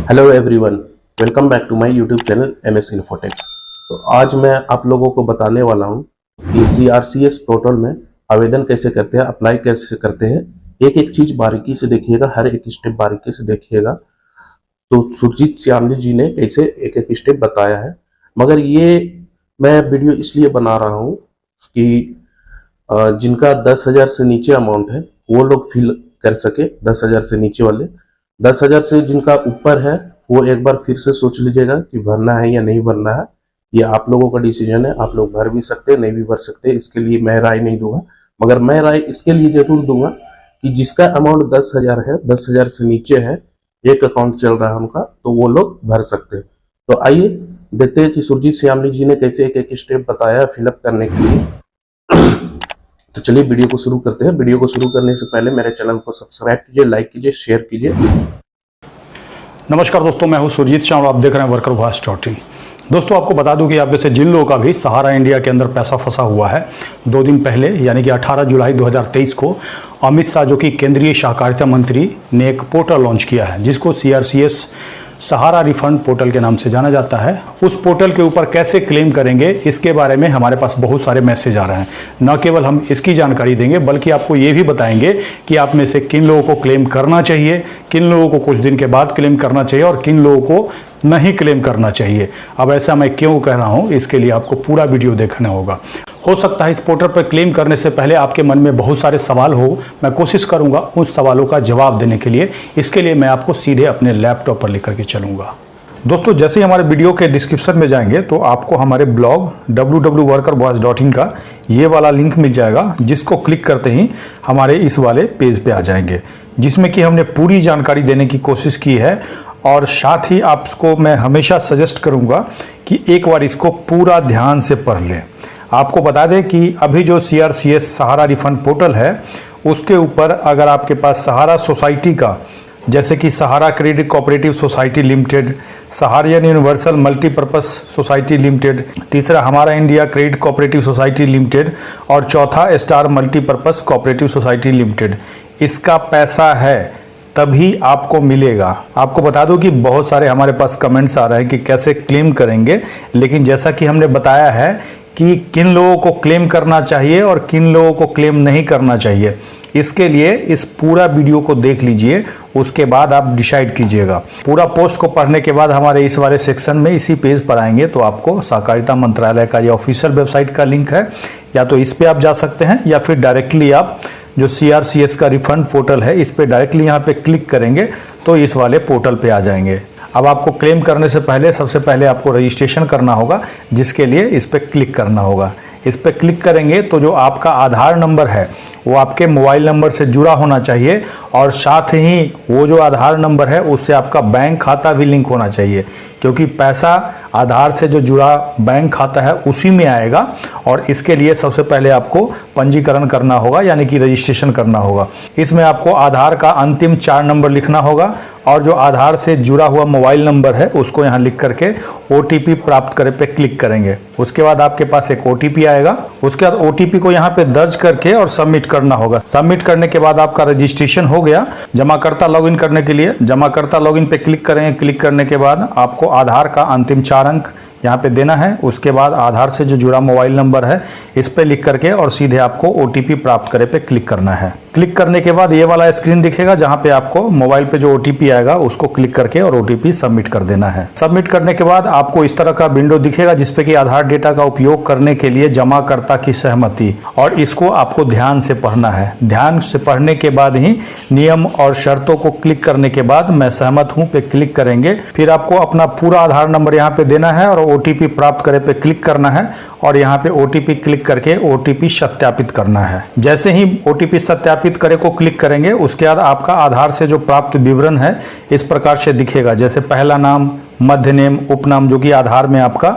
Hello everyone, welcome back to my YouTube channel MS Infotech. तो आज मैं आप लोगों को बताने वाला हूं कि CRCS पोर्टल में आवेदन कैसे करते हैं, अप्लाई कैसे करते हैं। एक एक चीज़ बारीकी से देखिएगा, हर एक स्टेप बारीकी से देखिएगा। तो सुरजीत श्यामली जी ने कैसे एक एक स्टेप बताया है। मगर ये मैं वीडियो इसलिए बना रहा हूँ कि जिनका 10,000 से नीचे अमाउंट है वो लोग फिल कर सके। 10,000 से नीचे वाले, 10,000 से जिनका ऊपर है वो एक बार फिर से सोच लीजिएगा कि भरना है या नहीं भरना है। ये आप लोगों का डिसीजन है, आप लोग भर भी सकते हैं, नहीं भी भर सकते। इसके लिए मैं राय नहीं दूंगा, मगर मैं राय इसके लिए जरूर दूंगा कि जिसका अमाउंट 10,000 है, 10,000 से नीचे है, एक अकाउंट चल रहा है उनका, तो वो लोग भर सकते हैं। तो आइए देखते हैं कि सुरजीत श्यामली जी ने कैसे एक एक स्टेप बताया फिलअप करने के लिए। तो चलिए वीडियो को शुरू करते हैं। वीडियो को शुरू करने से पहले मेरे चैनल को सब्सक्राइब कीजिए, लाइक कीजिए, शेयर कीजिए। नमस्कार दोस्तों, मैं हूं सुरजीत श्याम और आप देख रहे हैं workervoice.in। दोस्तों आपको बता दूं कि आप जैसे जिन लोगों का भी सहारा इंडिया के अंदर पैसा फंसा हुआ है, 2 दिन पहले यानी कि 18 जुलाई 2023 को अमित शाह जो कि केंद्रीय सहकारिता मंत्री ने एक पोर्टल लॉन्च किया है जिसको CRCS सहारा रिफंड पोर्टल के नाम से जाना जाता है। उस पोर्टल के ऊपर कैसे क्लेम करेंगे इसके बारे में हमारे पास बहुत सारे मैसेज आ रहे हैं। न केवल हम इसकी जानकारी देंगे बल्कि आपको ये भी बताएंगे कि आप में से किन लोगों को क्लेम करना चाहिए, किन लोगों को कुछ दिन के बाद क्लेम करना चाहिए और किन लोगों को नहीं क्लेम करना चाहिए। अब ऐसा मैं क्यों कह रहा हूँ, इसके लिए आपको पूरा वीडियो देखना होगा। हो सकता है इस पोर्टल पर क्लेम करने से पहले आपके मन में बहुत सारे सवाल हो, मैं कोशिश करूंगा उन सवालों का जवाब देने के लिए। इसके लिए मैं आपको सीधे अपने लैपटॉप पर लेकर के चलूंगा। दोस्तों जैसे ही हमारे वीडियो के डिस्क्रिप्शन में जाएंगे तो आपको हमारे ब्लॉग www.workervoice.in का ये वाला लिंक मिल जाएगा, जिसको क्लिक करते ही हमारे इस वाले पेज पे आ जाएंगे, जिसमें कि हमने पूरी जानकारी देने की कोशिश की है। और साथ ही आपको मैं हमेशा सजेस्ट करूंगा कि एक बार इसको पूरा ध्यान से पढ़ लें। आपको बता दें कि अभी जो CRCS सहारा रिफंड पोर्टल है उसके ऊपर अगर आपके पास सहारा सोसाइटी का, जैसे कि Sahara credit cooperative society limited, Saharayan universal multipurpose society limited, तीसरा हमारा India credit cooperative society limited और चौथा star multipurpose cooperative society limited, इसका पैसा है तभी आपको मिलेगा। आपको बता दूं कि बहुत सारे हमारे पास कमेंट्स आ रहे हैं कि कैसे क्लेम करेंगे, लेकिन जैसा कि हमने बताया है कि किन लोगों को क्लेम करना चाहिए और किन लोगों को क्लेम नहीं करना चाहिए, इसके लिए इस पूरा वीडियो को देख लीजिए, उसके बाद आप डिसाइड कीजिएगा। पूरा पोस्ट को पढ़ने के बाद हमारे इस वाले सेक्शन में इसी पेज पर आएंगे तो आपको सहकारिता मंत्रालय का ये ऑफिशियल वेबसाइट का लिंक है, या तो इस पे आप जा सकते हैं या फिर डायरेक्टली आप जो CRCS का रिफंड पोर्टल है इस पे डायरेक्टली यहाँ पे क्लिक करेंगे तो इस वाले पोर्टल पे आ जाएंगे। अब आपको क्लेम करने से पहले सबसे पहले आपको रजिस्ट्रेशन करना होगा, जिसके लिए इस पे क्लिक करना होगा। इस पे क्लिक करेंगे तो जो आपका आधार नंबर है वो आपके मोबाइल नंबर से जुड़ा होना चाहिए और साथ ही वो जो आधार नंबर है उससे आपका बैंक खाता भी लिंक होना चाहिए, क्योंकि पैसा आधार से जो जुड़ा बैंक खाता है उसी में आएगा। और इसके लिए सबसे पहले आपको पंजीकरण करना होगा, यानी कि रजिस्ट्रेशन करना होगा। इसमें आपको आधार का अंतिम 4 नंबर लिखना होगा और जो आधार से जुड़ा हुआ मोबाइल नंबर है उसको यहाँ लिख करके OTP प्राप्त करे पे क्लिक करेंगे। उसके बाद आपके पास एक OTP आएगा। उसके बाद OTP को यहाँ पे दर्ज करके और सबमिट करना होगा। सबमिट करने के बाद आपका रजिस्ट्रेशन हो गया। जमाकर्ता लॉगिन करने के लिए जमाकर्ता लॉगिन पे क्लिक करेंगे। क्लिक करने के बाद आपको आधार का अंतिम 4 अंक यहाँ पे देना है। उसके बाद आधार से जो जुड़ा मोबाइल नंबर है इस पे लिख करके और सीधे आपको OTP प्राप्त करे पे क्लिक करना है। क्लिक करने के बाद ये वाला स्क्रीन दिखेगा जहाँ पे आपको मोबाइल पे जो OTP आएगा उसको क्लिक करके और OTP सबमिट कर देना है। सबमिट करने के बाद आपको इस तरह का विंडो दिखेगा जिसपे कि आधार डेटा का उपयोग करने के लिए जमाकर्ता की सहमति, और इसको आपको ध्यान से पढ़ना है। ध्यान से पढ़ने के बाद ही नियम और शर्तों को क्लिक करने के बाद मैं सहमत हूँ पे क्लिक करेंगे। फिर आपको अपना पूरा आधार नंबर यहाँ पे देना है और OTP प्राप्त करे पे क्लिक करना है और यहाँ पे OTP क्लिक करके OTP सत्यापित करना है। जैसे ही OTP सत्यापित करे को क्लिक करेंगे उसके बाद आपका आधार से जो प्राप्त विवरण है इस प्रकार से दिखेगा, जैसे पहला नाम, मध्य नेम, उपनाम जो कि आधार में आपका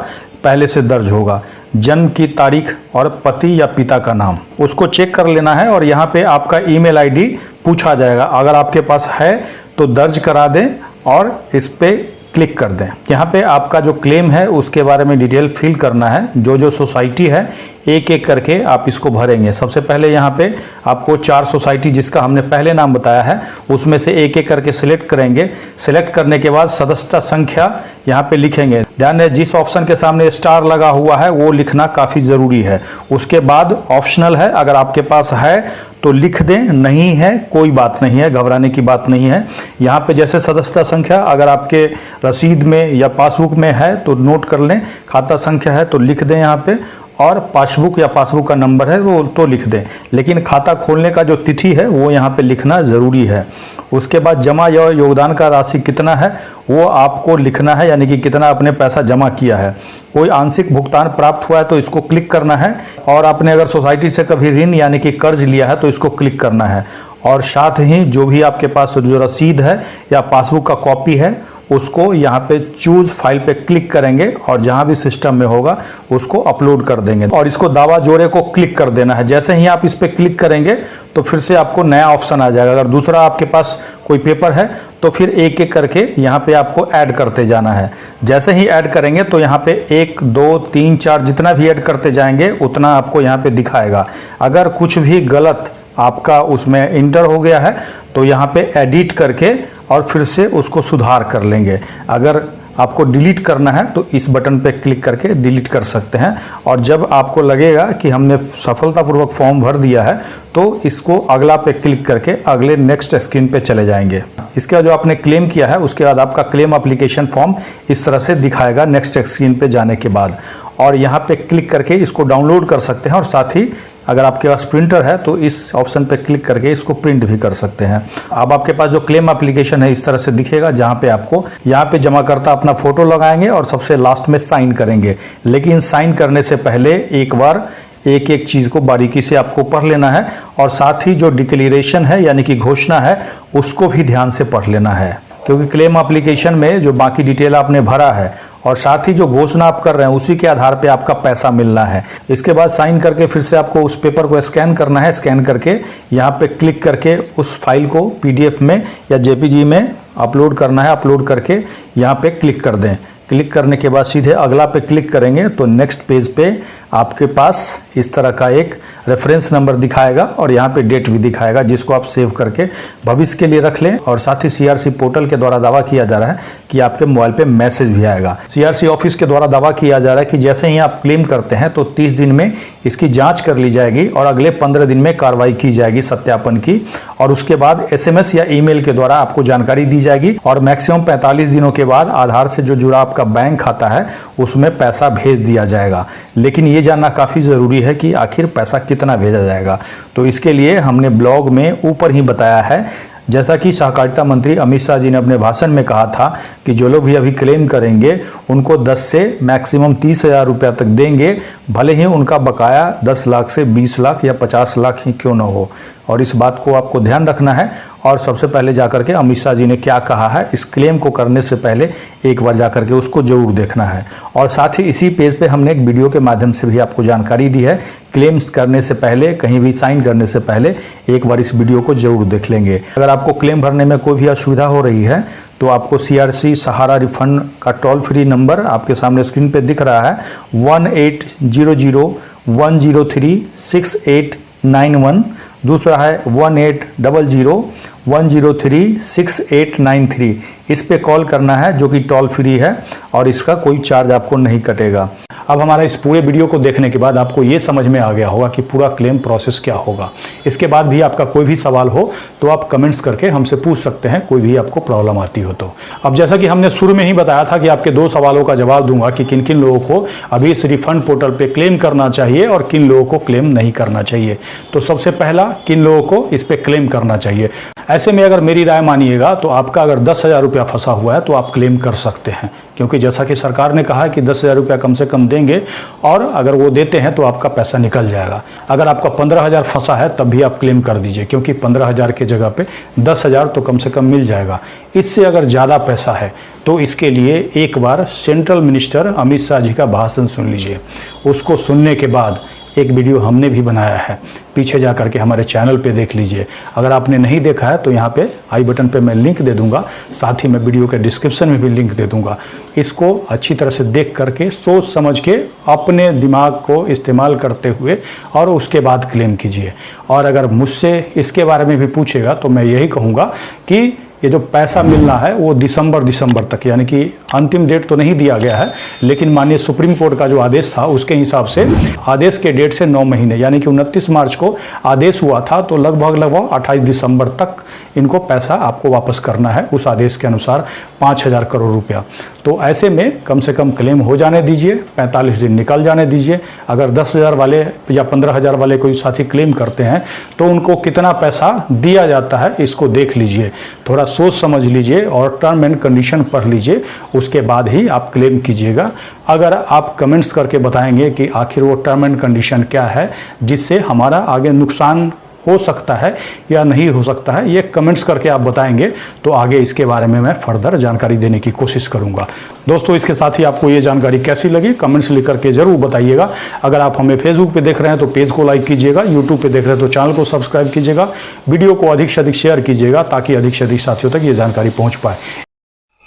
पहले से दर्ज होगा, जन्म की तारीख और पति या पिता का नाम, उसको चेक कर लेना है। और यहाँ पे आपका email ID पूछा जाएगा, अगर आपके पास है तो दर्ज करा दें और इस पे क्लिक कर दें। यहाँ पे आपका जो क्लेम है उसके बारे में डिटेल फिल करना है। जो जो सोसाइटी है एक एक करके आप इसको भरेंगे। सबसे पहले यहाँ पे आपको 4 सोसाइटी जिसका हमने पहले नाम बताया है उसमें से एक एक करके सिलेक्ट करेंगे। सिलेक्ट करने के बाद सदस्यता संख्या यहाँ पे लिखेंगे। ध्यान रहे जिस ऑप्शन के सामने स्टार लगा हुआ है वो लिखना काफ़ी ज़रूरी है। उसके बाद ऑप्शनल है, अगर आपके पास है तो लिख दें, नहीं है कोई बात नहीं है, घबराने की बात नहीं है। यहाँ पे जैसे सदस्यता संख्या अगर आपके रसीद में या पासबुक में है तो नोट कर लें, खाता संख्या है तो लिख दें यहाँ पे, और पासबुक या पासबुक का नंबर है वो तो लिख दें, लेकिन खाता खोलने का जो तिथि है वो यहाँ पे लिखना ज़रूरी है। उसके बाद जमा या योगदान का राशि कितना है वो आपको लिखना है, यानी कि कितना आपने पैसा जमा किया है। कोई आंशिक भुगतान प्राप्त हुआ है तो इसको क्लिक करना है, और आपने अगर सोसाइटी से कभी ऋण यानी कि कर्ज लिया है तो इसको क्लिक करना है। और साथ ही जो भी आपके पास जो रसीद है या पासबुक का कॉपी है उसको यहाँ पे चूज फाइल पे क्लिक करेंगे और जहाँ भी सिस्टम में होगा उसको अपलोड कर देंगे, और इसको दावा जोड़े को क्लिक कर देना है। जैसे ही आप इस पे क्लिक करेंगे तो फिर से आपको नया ऑप्शन आ जाएगा। अगर दूसरा आपके पास कोई पेपर है तो फिर एक एक करके यहाँ पे आपको ऐड करते जाना है। जैसे ही ऐड करेंगे तो यहाँ पे 1 2 3 4 जितना भी ऐड करते जाएंगे उतना आपको यहाँ पे दिखाएगा। अगर कुछ भी गलत आपका उसमें इंटर हो गया है तो यहाँ पे एडिट करके और फिर से उसको सुधार कर लेंगे। अगर आपको डिलीट करना है तो इस बटन पे क्लिक करके डिलीट कर सकते हैं। और जब आपको लगेगा कि हमने सफलतापूर्वक फॉर्म भर दिया है तो इसको अगला पे क्लिक करके अगले नेक्स्ट स्क्रीन पे चले जाएंगे। इसके बाद जो आपने क्लेम किया है उसके बाद आपका क्लेम एप्लीकेशन फॉर्म इस तरह से दिखाएगा नेक्स्ट स्क्रीन पे जाने के बाद, और यहाँ पे क्लिक करके इसको डाउनलोड कर सकते हैं। और साथ ही अगर आपके पास प्रिंटर है तो इस ऑप्शन पे क्लिक करके इसको प्रिंट भी कर सकते हैं। अब आपके पास जो क्लेम एप्लीकेशन है इस तरह से दिखेगा, जहां पे आपको यहाँ पे जमाकर्ता अपना फोटो लगाएंगे और सबसे लास्ट में साइन करेंगे। लेकिन साइन करने से पहले एक बार एक एक चीज़ को बारीकी से आपको पढ़ लेना है, और साथ ही जो डिक्लेरेशन है यानी कि घोषणा है उसको भी ध्यान से पढ़ लेना है, क्योंकि क्लेम एप्लीकेशन में जो बाकी डिटेल आपने भरा है और साथ ही जो घोषणा आप कर रहे हैं उसी के आधार पे आपका पैसा मिलना है। इसके बाद साइन करके फिर से आपको उस पेपर को स्कैन करना है। स्कैन करके यहाँ पे क्लिक करके उस फाइल को पीडीएफ में या जेपीजी में अपलोड करना है। अपलोड करके यहाँ पे क्लिक कर दें। क्लिक करने के बाद सीधे अगला पे क्लिक करेंगे तो नेक्स्ट पेज पे आपके पास इस तरह का एक रेफरेंस नंबर दिखाएगा और यहाँ पे डेट भी दिखाएगा, जिसको आप सेव करके भविष्य के लिए रख लें। और साथ ही सीआरसी पोर्टल के द्वारा दावा किया जा रहा है कि आपके मोबाइल पे मैसेज भी आएगा। सीआरसी ऑफिस के द्वारा दावा किया जा रहा है कि जैसे ही आप क्लेम करते हैं तो 30 दिन में इसकी जाँच कर ली जाएगी और अगले 15 दिन में कार्रवाई की जाएगी सत्यापन की, और उसके बाद SMS या ईमेल के द्वारा आपको जानकारी दी जाएगी। और मैक्सिमम 45 दिनों के बाद आधार से जो जुड़ा आपका बैंक खाता है उसमें पैसा भेज दिया जाएगा। लेकिन ये जानना काफ़ी ज़रूरी है कि आखिर पैसा कितना भेजा जाएगा, तो इसके लिए हमने ब्लॉग में ऊपर ही बताया है। जैसा कि सहकारिता मंत्री अमित शाह जी ने अपने भाषण में कहा था कि जो लोग भी अभी क्लेम करेंगे उनको 10 से मैक्सिमम 30,000 रुपया तक देंगे, भले ही उनका बकाया 10 लाख से 20 लाख या 50 लाख ही क्यों न हो। और इस बात को आपको ध्यान रखना है। और सबसे पहले जाकर के अमित शाह जी ने क्या कहा है इस क्लेम को करने से पहले एक बार जाकर के उसको जरूर देखना है। और साथ ही इसी पेज पे हमने एक वीडियो के माध्यम से भी आपको जानकारी दी है। क्लेम्स करने से पहले, कहीं भी साइन करने से पहले एक बार इस वीडियो को जरूर देख लेंगे। अगर आपको क्लेम भरने में कोई भी असुविधा हो रही है तो आपको CRC सहारा रिफंड का टोल फ्री नंबर आपके सामने स्क्रीन पे दिख रहा है 1800-103-6891। दूसरा है 1800-103-6893। इस पे कॉल करना है जो कि टोल फ्री है और इसका कोई चार्ज आपको नहीं कटेगा। अब हमारा इस पूरे वीडियो को देखने के बाद आपको ये समझ में आ गया होगा कि पूरा क्लेम प्रोसेस क्या होगा। इसके बाद भी आपका कोई भी सवाल हो तो आप कमेंट्स करके हमसे पूछ सकते हैं, कोई भी आपको प्रॉब्लम आती हो तो। अब जैसा कि हमने शुरू में ही बताया था कि आपके 2 सवालों का जवाब दूंगा कि किन किन लोगों को अभी इस रिफंड पोर्टल पे क्लेम करना चाहिए और किन लोगों को क्लेम नहीं करना चाहिए। तो सबसे पहला, किन लोगों को इस पे क्लेम करना चाहिए। ऐसे में अगर मेरी राय मानिएगा तो आपका अगर 10,000 रुपया फंसा हुआ है तो आप क्लेम कर सकते हैं, क्योंकि जैसा कि सरकार ने कहा है कि 10,000 रुपया कम से कम देंगे और अगर वो देते हैं तो आपका पैसा निकल जाएगा। अगर आपका 15,000 फंसा है तब भी आप क्लेम कर दीजिए, क्योंकि 15,000 के जगह पे 10,000 तो कम से कम मिल जाएगा। इससे अगर ज़्यादा पैसा है तो इसके लिए एक बार सेंट्रल मिनिस्टर अमित शाह जी का भाषण सुन लीजिए। उसको सुनने के बाद एक वीडियो हमने भी बनाया है, पीछे जा करके हमारे चैनल पे देख लीजिए। अगर आपने नहीं देखा है तो यहाँ पे आई बटन पे मैं लिंक दे दूंगा, साथ ही मैं वीडियो के डिस्क्रिप्शन में भी लिंक दे दूंगा। इसको अच्छी तरह से देख करके सोच समझ के अपने दिमाग को इस्तेमाल करते हुए और उसके बाद क्लेम कीजिए। और अगर मुझसे इसके बारे में भी पूछेगा तो मैं यही कहूँगा कि ये जो पैसा मिलना है वो दिसंबर तक, यानी कि अंतिम डेट तो नहीं दिया गया है, लेकिन माननीय सुप्रीम कोर्ट का जो आदेश था उसके हिसाब से आदेश के डेट से 9 महीने यानी कि 29 मार्च को आदेश हुआ था, तो लगभग 28 दिसंबर तक इनको पैसा आपको वापस करना है उस आदेश के अनुसार 5,000 करोड़ रुपया। तो ऐसे में कम से कम क्लेम हो जाने दीजिए, 45 दिन निकल जाने दीजिए। अगर 10,000 वाले या 15,000 वाले कोई साथी क्लेम करते हैं तो उनको कितना पैसा दिया जाता है इसको देख लीजिए, थोड़ा सोच समझ लीजिए और टर्म एंड कंडीशन पढ़ लीजिए, उसके बाद ही आप क्लेम कीजिएगा। अगर आप कमेंट्स करके बताएंगे कि आखिर वो टर्म एंड कंडीशन क्या है जिससे हमारा आगे नुकसान हो सकता है या नहीं हो सकता है, ये कमेंट्स करके आप बताएंगे तो आगे इसके बारे में मैं फर्दर जानकारी देने की कोशिश करूंगा। दोस्तों, इसके साथ ही आपको ये जानकारी कैसी लगी कमेंट्स लिख करके जरूर बताइएगा। अगर आप हमें फेसबुक पे देख रहे हैं तो पेज को लाइक कीजिएगा, यूट्यूब पे देख रहे हैं तो चैनल को सब्सक्राइब कीजिएगा, वीडियो को अधिक से अधिक शेयर कीजिएगा ताकि अधिक से अधिक साथियों तक ये जानकारी पहुँच पाए।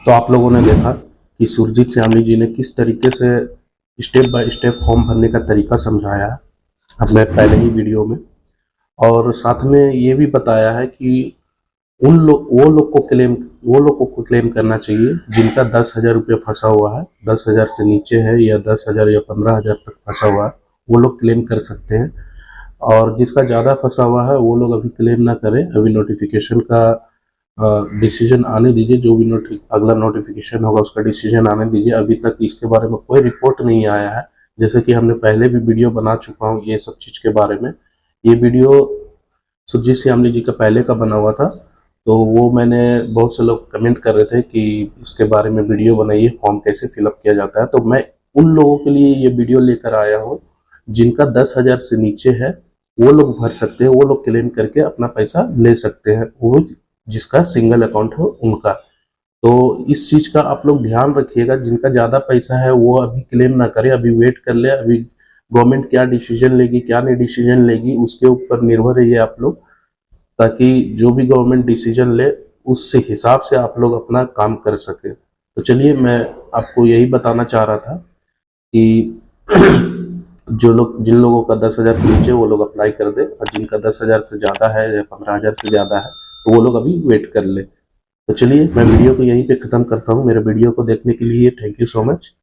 तो आप लोगों ने देखा कि सुरजीत श्यामली जी ने किस तरीके से स्टेप बाय स्टेप फॉर्म भरने का तरीका समझाया है अपने पहले ही वीडियो में, और साथ में ये भी बताया है कि वो लोग को क्लेम करना चाहिए जिनका 10,000 रुपये फंसा हुआ है, 10,000 से नीचे है या 10,000 या 15,000 तक फंसा हुआ है, वो लोग क्लेम कर सकते हैं। और जिसका ज़्यादा फंसा हुआ है वो लोग अभी क्लेम ना करें, अभी नोटिफिकेशन का डिसीजन आने दीजिए, जो भी अगला नोटिफिकेशन होगा उसका डिसीजन आने दीजिए। अभी तक इसके बारे में कोई रिपोर्ट नहीं आया है, जैसे कि हमने पहले भी वीडियो बना चुका हूँ ये सब चीज़ के बारे में। ये वीडियो सुरजीत श्यामली जी का पहले का बना हुआ था, तो वो मैंने बहुत से लोग कमेंट कर रहे थे कि इसके बारे में वीडियो बनाइए, फॉर्म कैसे फिलअप किया जाता है, तो मैं उन लोगों के लिए ये वीडियो लेकर आया हूँ जिनका 10,000 से नीचे है, वो लोग भर सकते हैं, वो लोग क्लेम करके अपना पैसा ले सकते हैं, वो जिसका सिंगल अकाउंट हो उनका। तो इस चीज़ का आप लोग ध्यान रखिएगा, जिनका ज़्यादा पैसा है वो अभी क्लेम ना करे, अभी वेट कर ले, अभी गवर्नमेंट क्या डिसीजन लेगी क्या नहीं डिसीजन लेगी उसके ऊपर निर्भर रहिए आप लोग, ताकि जो भी गवर्नमेंट डिसीजन ले उससे हिसाब से आप लोग अपना काम कर सके। तो चलिए, मैं आपको यही बताना चाह रहा था कि जिन लोगों का 10,000 से नीचे वो लोग अप्लाई कर दे, और जिनका 10,000 से ज़्यादा है या 15,000 से ज़्यादा है तो वो लोग अभी वेट कर ले। तो चलिए, मैं वीडियो को यहीं पे ख़त्म करता हूँ। मेरे वीडियो को देखने के लिए थैंक यू सो मच।